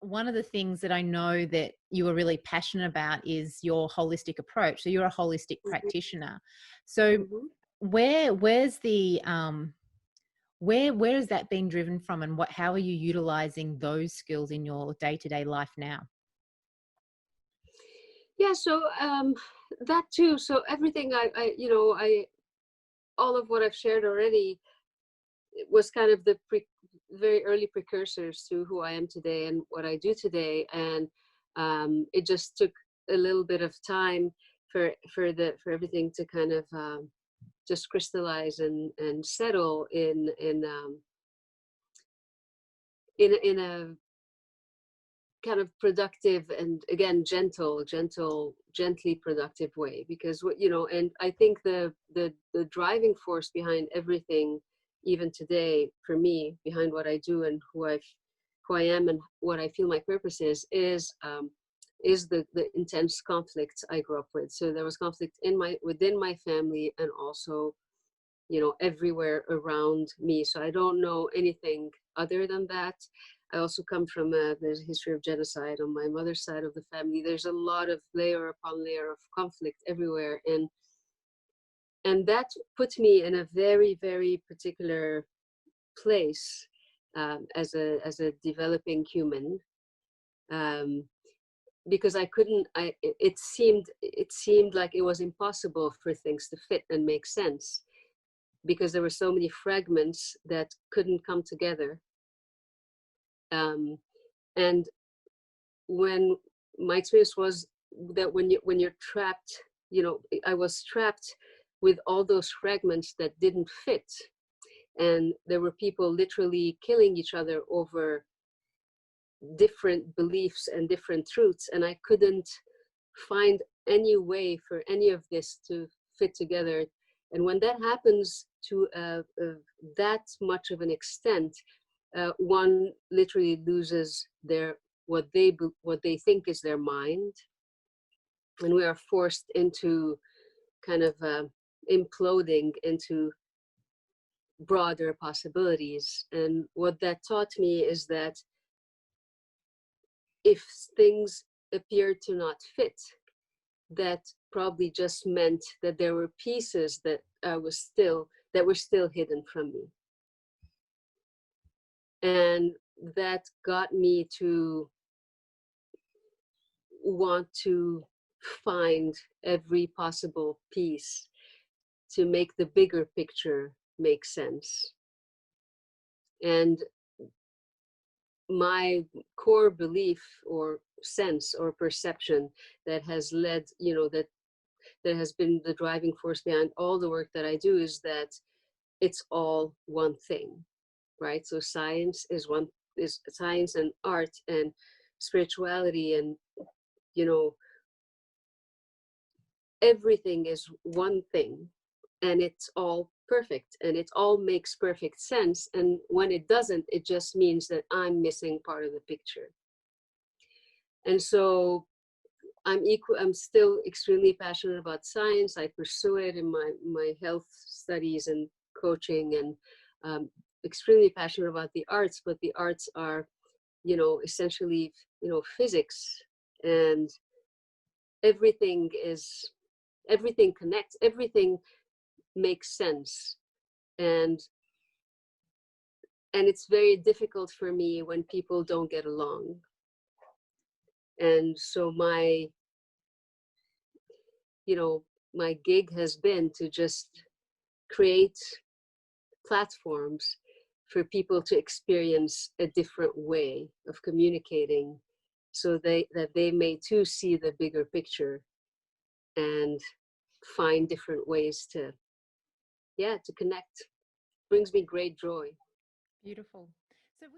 one of the things that I know that you are really passionate about is your holistic approach. So you're a holistic practitioner. So Mhm. where's the where has that been driven from, and how are you utilizing those skills in your day-to-day life now? Yeah, so that too. So everything I all of what I've shared already was kind of the very early precursors to who I am today and what I do today. And it just took a little bit of time for everything to kind of just crystallize and settle in a kind of productive and again gently productive way. Because what and I think the driving force behind everything, even today, for me, behind what I do and who I am and what I feel my purpose is the intense conflicts I grew up with. So there was conflict within my family, and also everywhere around me. So I don't know anything other than that. I also come from there's a history of genocide on my mother's side of the family. There's a lot of layer upon layer of conflict everywhere, and that puts me in a very, very particular place as a developing human, um, because I couldn't. It seemed like it was impossible for things to fit and make sense, because there were so many fragments that couldn't come together. And when my experience was that when you're trapped, I was trapped with all those fragments that didn't fit, and there were people literally killing each other over different beliefs and different truths, and I couldn't find any way for any of this to fit together. And when that happens to that much of an extent, one literally loses what they think is their mind, and we are forced into kind of imploding into broader possibilities. And what that taught me is that if things appeared to not fit, that probably just meant that there were pieces that were still hidden from me. And that got me to want to find every possible piece to make the bigger picture make sense. And my core belief or sense or perception that has led, that has been the driving force behind all the work that I do, is that it's all one thing, right? So is science and art and spirituality, and everything is one thing, and it's all perfect, and it all makes perfect sense. And when it doesn't, it just means that I'm missing part of the picture. And so I'm still extremely passionate about science. I pursue it in my health studies and coaching, and extremely passionate about the arts. But the arts are, essentially, physics, and everything connects, everything makes sense. And it's very difficult for me when people don't get along. And so my gig has been to just create platforms for people to experience a different way of communicating, so that they may too see the bigger picture and find different ways to connect. Brings me great joy. Beautiful.